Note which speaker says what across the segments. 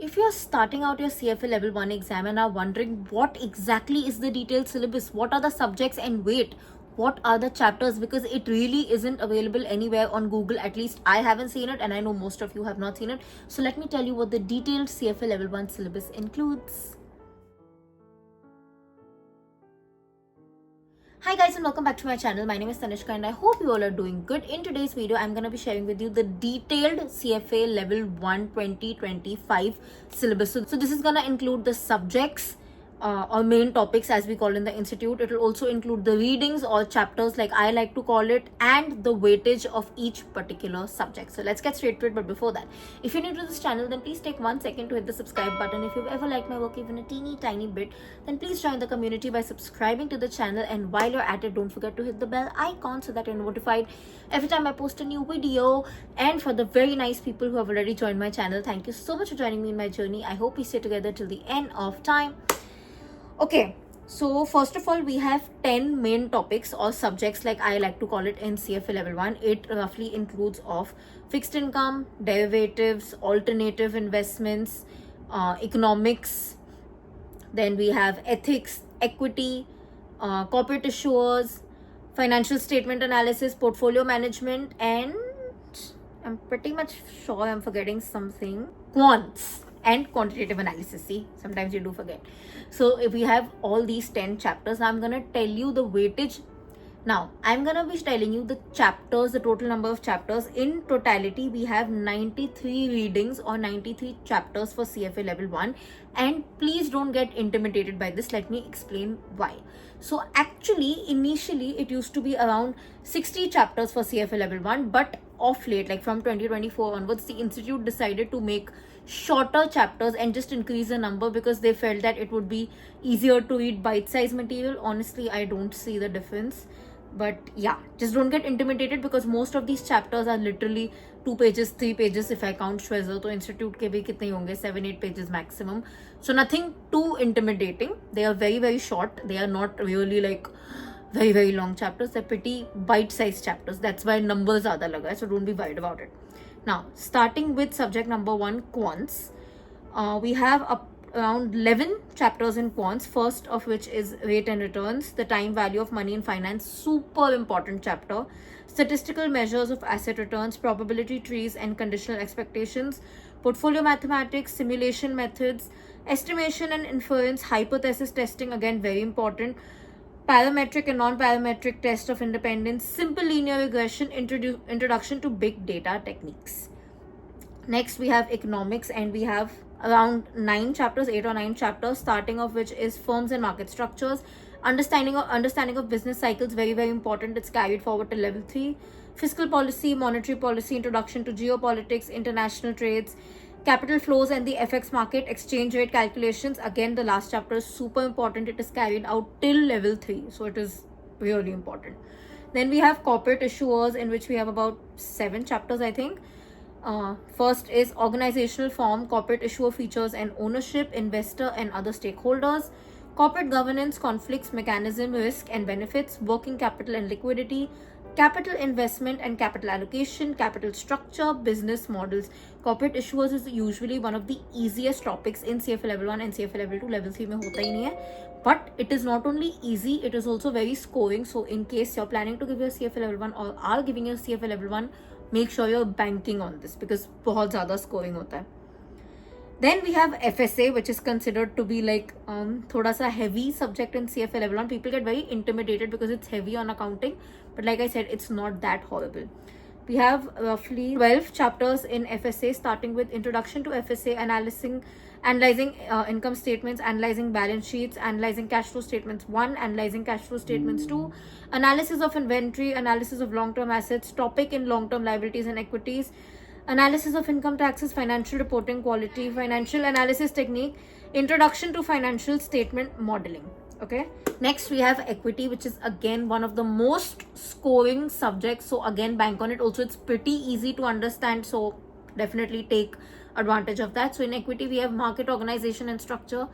Speaker 1: If you're starting out your CFA level 1 exam and are wondering what exactly is the detailed syllabus, what are the subjects, and wait, what are the chapters, because it really isn't available anywhere on Google. At least I haven't seen it, and I know most of you have not seen it. So let me tell you what the detailed CFA level 1 syllabus includes. Hi guys, and welcome back to my channel. My name is Tanishka and I hope you all are doing good. In today's video, I'm going to be sharing with you the detailed CFA level 1 2025 syllabus. So this is going to include the subjects or main topics as we call in the institute. It will also include the readings or chapters like I like to call it, and the weightage of each particular subject. So let's get straight to it. But before that, if you're new to this channel, then please take 1 second to hit the subscribe button. If you've ever liked my work even a teeny tiny bit, then please join the community by subscribing to the channel, and while you're at it, don't forget to hit the bell icon so that you're notified every time I post a new video. And for the very nice people who have already joined my channel, thank you so much for joining me in my journey. I hope we stay together till the end of time. Okay, so first of all, we have 10 main topics or subjects like I like to call it in CFA level 1. It roughly includes of fixed income, derivatives, alternative investments, economics. Then we have ethics, equity, corporate issuers, financial statement analysis, portfolio management, and I'm pretty much sure I'm forgetting something. Quants and quantitative analysis. See, sometimes you do forget. So if we have all these 10 chapters, I'm gonna tell you the weightage. Now, I'm gonna be telling you the chapters, the total number of chapters. In totality, we have 93 readings or 93 chapters for CFA level 1. And please don't get intimidated by this. Let me explain why. So actually, initially, it used to be around 60 chapters for CFA level 1. But of late, like from 2024 onwards, the institute decided to make shorter chapters and just increase the number because they felt that it would be easier to read bite-sized material. Honestly, I don't see the difference. But yeah, just don't get intimidated because most of these chapters are literally 2 pages, 3 pages if I count Schwezer. So institute ke bhi kitne honge, 7-8 pages maximum. So nothing too intimidating. They are very, very short. They are not really like very, very long chapters. They're pretty bite-sized chapters. That's why numbers zyada laga hai. So don't be worried about it. Now, starting with subject number 1, quants. We have around 11 chapters in quants, first of which is rate and returns, the time value of money in finance, super important chapter, statistical measures of asset returns, probability trees and conditional expectations, portfolio mathematics, simulation methods, estimation and inference, hypothesis testing, again very important, parametric and non-parametric test of independence, simple linear regression, introduction to big data techniques. Next, we have economics, and we have around 9 chapters, 8 or 9 chapters, starting of which is firms and market structures, understanding of business cycles, very, very important. It's carried forward to level 3. Fiscal policy, monetary policy, introduction to geopolitics, international trades, capital flows and the FX market, exchange rate calculations. Again, the last chapter is super important. It is carried out till level 3. So it is really important. Then we have corporate issuers, in which we have about 7 chapters, I think. First is organizational form, corporate issuer features and ownership, investor and other stakeholders, corporate governance, conflicts, mechanism, risk and benefits, working capital and liquidity, capital investment and capital allocation, capital structure, business models. Corporate issuers is usually one of the easiest topics in CFA level 1 and CFA level 2. Level 3 mein hota hi nahi hai. But it is not only easy, it is also very scoring. So in case you're planning to give your CFA level 1 or are giving your CFA level 1, make sure you're banking on this because बहुत ज़्यादा scoring होता है. Then we have FSA, which is considered to be like thoda sa heavy subject in CFA level 1. People get very intimidated because it's heavy on accounting, but like I said, it's not that horrible. We have roughly 12 chapters in FSA, starting with introduction to FSA, analyzing income statements, analyzing balance sheets, analyzing cash flow statements 1, analyzing cash flow statements 2, analysis of inventory, analysis of long-term assets, topic in long-term liabilities and equities, analysis of income taxes, financial reporting quality, financial analysis technique, introduction to financial statement modeling. Okay, next we have equity, which is again one of the most scoring subjects. So again, bank on it. Also, it's pretty easy to understand, so definitely take advantage of that. So in equity, we have market organization and structure,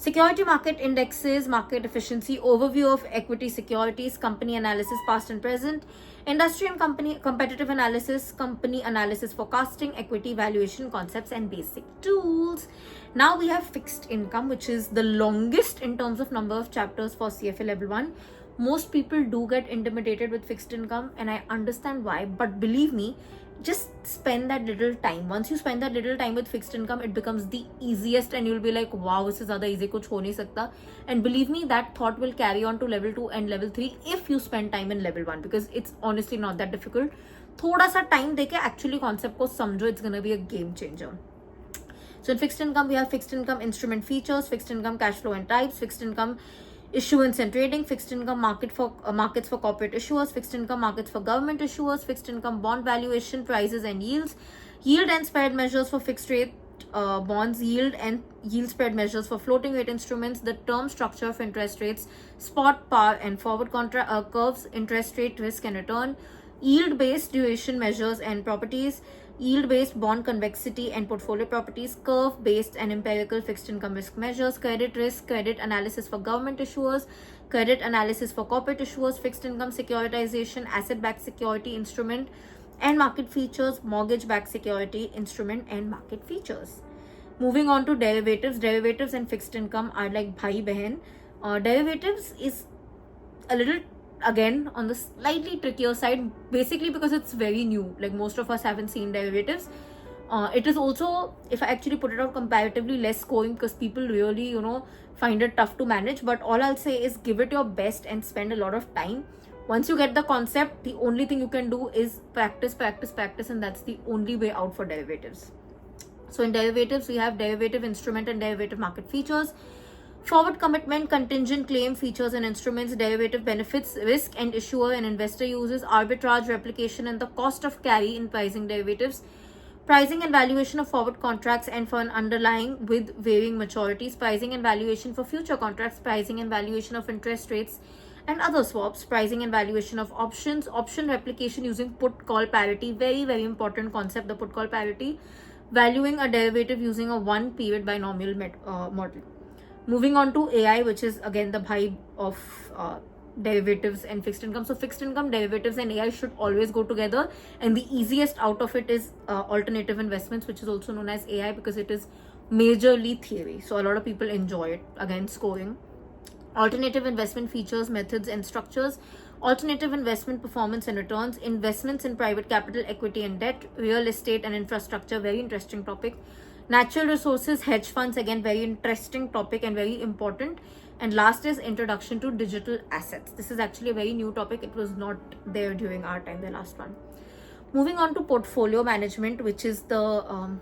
Speaker 1: Security market indexes, market efficiency, overview of equity securities, company analysis past and present, industry and company competitive analysis, company analysis forecasting, equity valuation concepts and basic tools. Now we have fixed income, which is the longest in terms of number of chapters for CFA level 1. Most people do get intimidated with fixed income, and I understand why, but believe me, just spend that little time. Once you spend that little time with fixed income, it becomes the easiest, and you'll be like, wow, this is zyada easy, kuch ho nahi sakta. And believe me, that thought will carry on to level 2 and level 3 if you spend time in level 1, because it's honestly not that difficult. थोड़ा सा time देके actually concept को समझो, it's gonna be a game changer. So in fixed income, we have fixed income instrument features, fixed income cash flow and types, fixed income issuance and trading, fixed income markets for corporate issuers, fixed income markets for government issuers, fixed income bond valuation, prices and yields, yield and spread measures for fixed rate bonds, yield and yield spread measures for floating rate instruments, the term structure of interest rates, spot, par and forward curves, interest rate risk and return, yield based duration measures and properties, yield based bond convexity and portfolio properties, curve based and empirical fixed income risk measures, credit risk, credit analysis for government issuers, credit analysis for corporate issuers, fixed income securitization, asset backed security instrument and market features, mortgage backed security instrument and market features. Moving on to derivatives and fixed income are like bhai behan. Derivatives is a little, again, on the slightly trickier side, basically because it's very new. Like, most of us haven't seen derivatives. It is also, if I actually put it out, comparatively less scoring because people really, find it tough to manage. But all I'll say is give it your best and spend a lot of time. Once you get the concept, the only thing you can do is practice, and that's the only way out for derivatives. So in derivatives, we have derivative instrument and derivative market features, forward commitment, contingent claim features and instruments, derivative benefits, risk and issuer and investor uses, arbitrage, replication and the cost of carry in pricing derivatives, pricing and valuation of forward contracts and for an underlying with varying maturities, pricing and valuation for future contracts, pricing and valuation of interest rates and other swaps, pricing and valuation of options, option replication using put call parity, very very important concept, the put call parity, valuing a derivative using a one period binomial model. Moving on to AI, which is again the vibe of derivatives and fixed income. So fixed income, derivatives and AI should always go together, and the easiest out of it is alternative investments, which is also known as AI because it is majorly theory, so a lot of people enjoy it. Again, scoring. Alternative investment features, methods and structures, alternative investment performance and returns, investments in private capital, equity and debt, real estate and infrastructure, very interesting topic, natural resources, hedge funds, again very interesting topic and very important. And last is introduction to digital assets. This is actually a very new topic. It was not there during our time, the last one. Moving on to portfolio management, which is the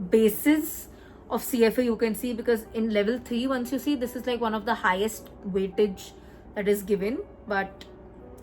Speaker 1: basis of CFA, you can see, because in level 3, once you see, this is like one of the highest weightage that is given. But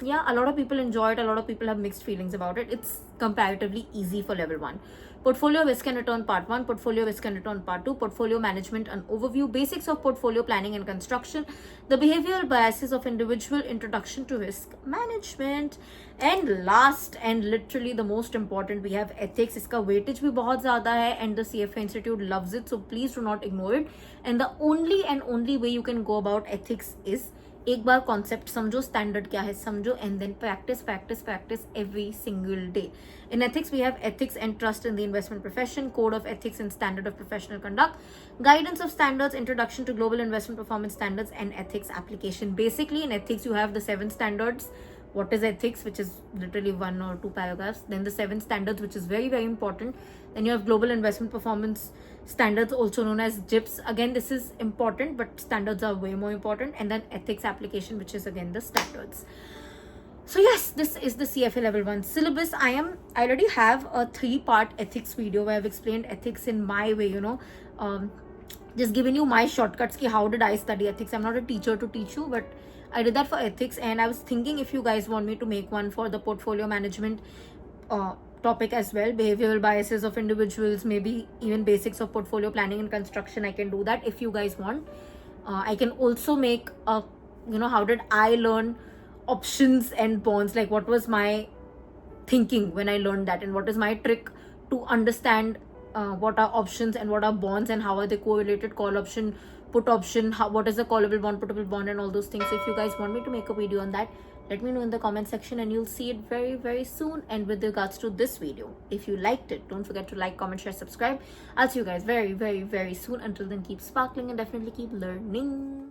Speaker 1: yeah, a lot of people enjoy it, a lot of people have mixed feelings about it. It's comparatively easy for level 1. Portfolio risk and return part 1, portfolio risk and return part 2, portfolio management and overview, basics of portfolio planning and construction, the behavioral biases of individual, introduction to risk management, and last and literally the most important, we have ethics. Iska weightage bhi bahut zyada hai and the CFA Institute loves it, so please do not ignore it. And the only way you can go about ethics is एक बार concept समझो, standard क्या है समझो, and then practice every single day. In ethics, we have ethics and trust in the investment profession, code of ethics and standard of professional conduct, guidance of standards, introduction to global investment performance standards, and ethics application. Basically, in ethics, you have the 7 standards. What is ethics, which is literally 1 or 2 paragraphs. Then the 7 standards, which is very, very important. Then you have global investment performance standards, also known as GIPS. Again, this is important, but standards are way more important. And then ethics application, which is again the standards. So yes, this is the CFA level 1 syllabus. I already have a 3-part ethics video where I've explained ethics in my way, just giving you my shortcuts ki how did I study ethics. I'm not a teacher to teach you, but I did that for ethics. And I was thinking if you guys want me to make one for the portfolio management topic as well, behavioral biases of individuals, maybe even basics of portfolio planning and construction, I can do that if you guys want. I can also make a, how did I learn options and bonds, like what was my thinking when I learned that, and what is my trick to understand what are options and what are bonds and how are they correlated, call option, put option, what is the callable bond, puttable bond, and all those things. So if you guys want me to make a video on that, let me know in the comment section and you'll see it very, very soon. And with regards to this video, if you liked it, don't forget to like, comment, share, subscribe. I'll see you guys very, very, very soon. Until then, keep sparkling and definitely keep learning.